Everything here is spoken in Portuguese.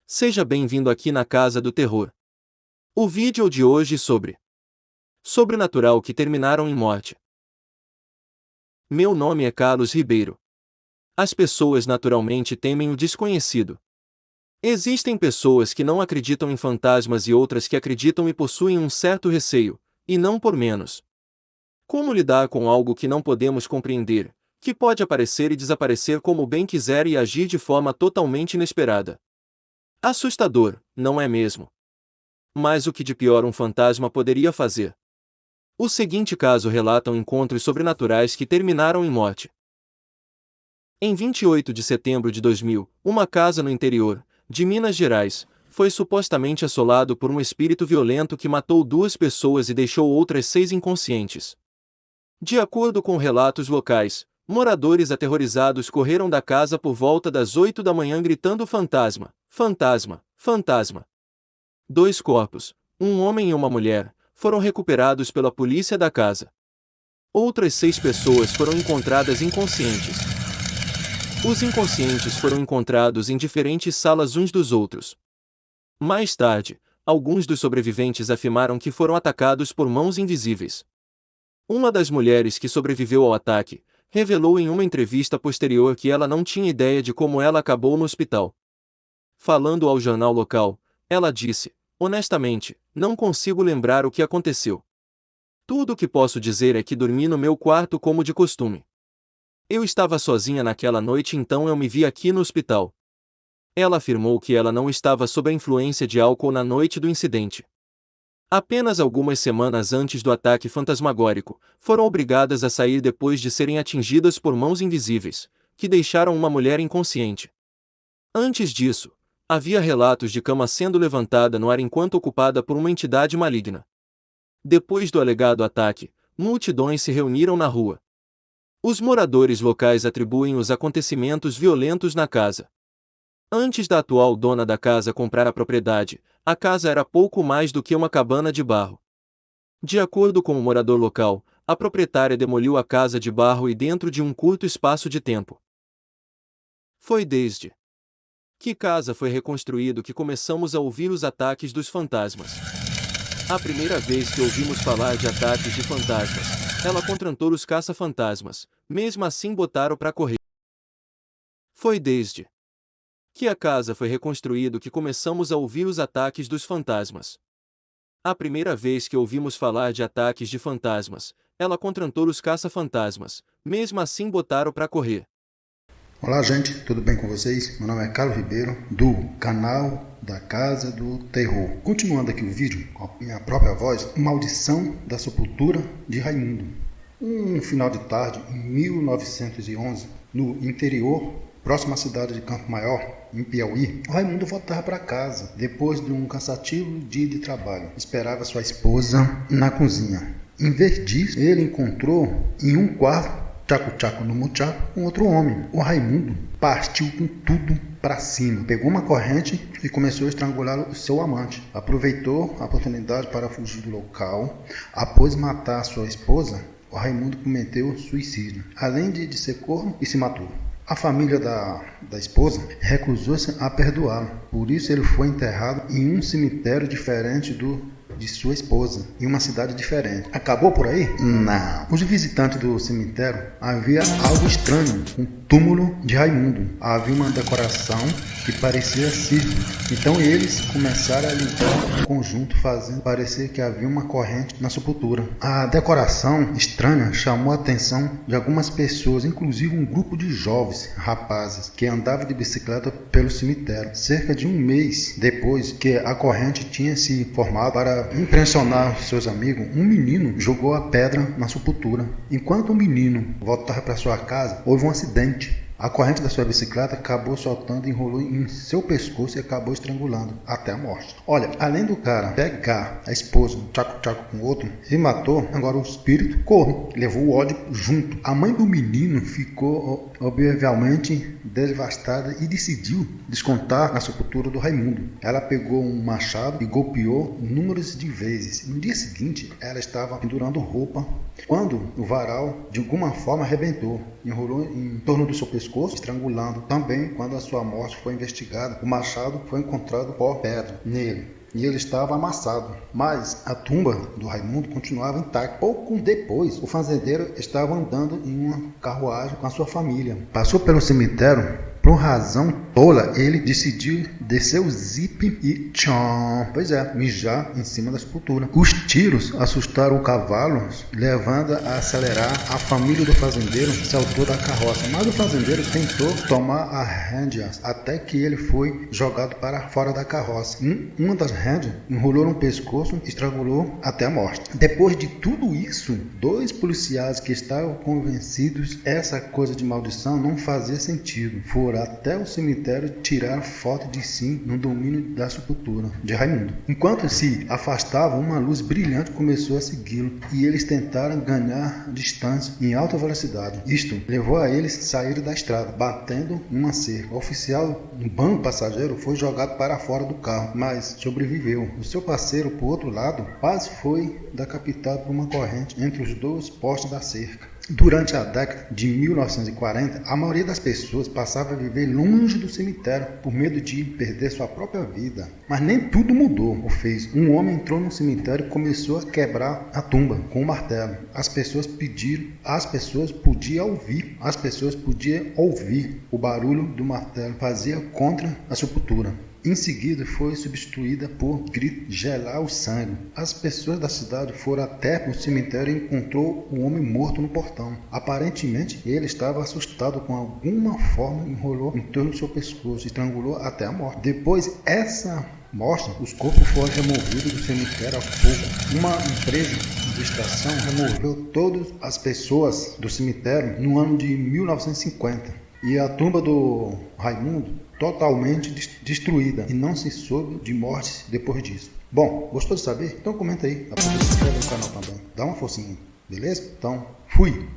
Seja bem-vindo aqui na Casa do Terror. O vídeo de hoje sobre sobrenatural que terminaram em morte. Meu nome é Carlos Ribeiro. As pessoas naturalmente temem o desconhecido. Existem pessoas que não acreditam em fantasmas e outras que acreditam e possuem um certo receio, e não por menos. Como lidar com algo que não podemos compreender, que pode aparecer e desaparecer como bem quiser e agir de forma totalmente inesperada? Assustador, não é mesmo? Mas o que de pior um fantasma poderia fazer? O seguinte caso relata encontros sobrenaturais que terminaram em morte. Em 28 de setembro de 2000, uma casa no interior de Minas Gerais foi supostamente assolado por um espírito violento que matou 2 pessoas e deixou outras 6 inconscientes. De acordo com relatos locais, moradores aterrorizados correram da casa por volta das 8 da manhã gritando fantasma, fantasma, fantasma. 2 corpos, um homem e uma mulher, foram recuperados pela polícia da casa. Outras 6 pessoas foram encontradas inconscientes. Os inconscientes foram encontrados em diferentes salas uns dos outros. Mais tarde, alguns dos sobreviventes afirmaram que foram atacados por mãos invisíveis. Uma das mulheres que sobreviveu ao ataque revelou em uma entrevista posterior que ela não tinha ideia de como ela acabou no hospital. Falando ao jornal local, ela disse: "Honestamente, não consigo lembrar o que aconteceu. Tudo o que posso dizer é que dormi no meu quarto como de costume. Eu estava sozinha naquela noite, então eu me vi aqui no hospital." Ela afirmou que ela não estava sob a influência de álcool na noite do incidente. Apenas algumas semanas antes do ataque fantasmagórico, foram obrigadas a sair depois de serem atingidas por mãos invisíveis, que deixaram uma mulher inconsciente. Antes disso, havia relatos de cama sendo levantada no ar enquanto ocupada por uma entidade maligna. Depois do alegado ataque, multidões se reuniram na rua. Os moradores locais atribuem os acontecimentos violentos na casa. Antes da atual dona da casa comprar a propriedade, a casa era pouco mais do que uma cabana de barro. De acordo com o morador local, a proprietária demoliu a casa de barro e dentro de um curto espaço de tempo. Foi desde que casa foi reconstruído que começamos a ouvir os ataques dos fantasmas. A primeira vez que ouvimos falar de ataques de fantasmas, ela contratou os caça-fantasmas, mesmo assim botaram para correr. Foi desde que a casa foi reconstruído que começamos a ouvir os ataques dos fantasmas. A primeira vez que ouvimos falar de ataques de fantasmas, ela contratou os caça-fantasmas, mesmo assim botaram para correr. Olá gente, tudo bem com vocês? Meu nome é Carlos Ribeiro, do canal da Casa do Terror. Continuando aqui o vídeo, com a minha própria voz, Maldição da Sepultura de Raimundo. Um final de tarde, em 1911, no interior, próximo à cidade de Campo Maior, em Piauí, o Raimundo voltava para casa, depois de um cansativo dia de trabalho. Esperava sua esposa na cozinha. Em vez disso, ele encontrou em um quarto, tchaco-tchaco no muchaco, um outro homem. O Raimundo partiu com tudo para cima, pegou uma corrente e começou a estrangular o seu amante. Aproveitou a oportunidade para fugir do local. Após matar sua esposa, o Raimundo cometeu suicídio, além de ser corno, e se matou. A família da esposa recusou-se a perdoá-lo, por isso ele foi enterrado em um cemitério diferente de sua esposa, em uma cidade diferente. Acabou por aí? Não. Os visitantes do cemitério havia algo estranho, um túmulo de Raimundo. Havia uma decoração que parecia circo. Então eles começaram a limpar o conjunto, fazendo parecer que havia uma corrente na sepultura. A decoração estranha chamou a atenção de algumas pessoas, inclusive um grupo de jovens rapazes que andavam de bicicleta pelo cemitério. Cerca de um mês depois que a corrente tinha se formado, para impressionar seus amigos, um menino jogou a pedra na sepultura. Enquanto o menino voltava para sua casa, houve um acidente. A corrente da sua bicicleta acabou soltando, enrolou em seu pescoço e acabou estrangulando até a morte. Olha, além do cara pegar a esposa, um tchaco-tchaco com o outro, se matou, agora o espírito corre, levou o ódio junto. A mãe do menino ficou obviamente devastada e decidiu descontar na sepultura do Raimundo. Ela pegou um machado e golpeou números de vezes. No dia seguinte, ela estava pendurando roupa quando o varal de alguma forma arrebentou, enrolou em torno do seu pescoço pescoço, estrangulando. Também, quando a sua morte foi investigada, o machado foi encontrado por pedra nele e ele estava amassado. Mas a tumba do Raimundo continuava intacta. Pouco depois, o fazendeiro estava andando em uma carruagem com a sua família. Passou pelo cemitério. Por razão tola, ele decidiu descer o zipe e mijar em cima da sepultura. Os tiros assustaram o cavalo, levando a acelerar. A família do fazendeiro saltou da carroça, mas o fazendeiro tentou tomar as rédeas até que ele foi jogado para fora da carroça. Uma das rédeas enrolou no pescoço e estrangulou até a morte. Depois de tudo isso, 2 policiais que estavam convencidos que essa coisa de maldição não fazia sentido foram até o cemitério tirar foto de si no domínio da sepultura de Raimundo. Enquanto se afastavam, uma luz brilhante começou a segui-lo e eles tentaram ganhar distância em alta velocidade. Isto levou a eles sair da estrada, batendo uma cerca. O oficial do banco passageiro foi jogado para fora do carro, mas sobreviveu. O seu parceiro, por outro lado, quase foi decapitado por uma corrente entre os 2 postes da cerca. Durante a década de 1940, a maioria das pessoas passava a viver longe do cemitério por medo de perder sua própria vida. Mas nem tudo mudou ou fez. Um homem entrou no cemitério e começou a quebrar a tumba com um martelo. As pessoas podiam ouvir o barulho do martelo fazia contra a sepultura. Em seguida, foi substituída por gritos gelar o sangue. As pessoas da cidade foram até o cemitério e encontrou o homem morto no portão. Aparentemente, ele estava assustado com alguma forma, enrolou em torno do seu pescoço e estrangulou até a morte. Depois essa morte, os corpos foram removidos do cemitério a fogo. Uma empresa de extração removeu todas as pessoas do cemitério no ano de 1950. E a tumba do Raimundo totalmente destruída e não se soube de mortes depois disso. Bom, gostou de saber? Então comenta aí, aproveita e se inscreve no canal também, dá uma forcinha, beleza? Então, fui!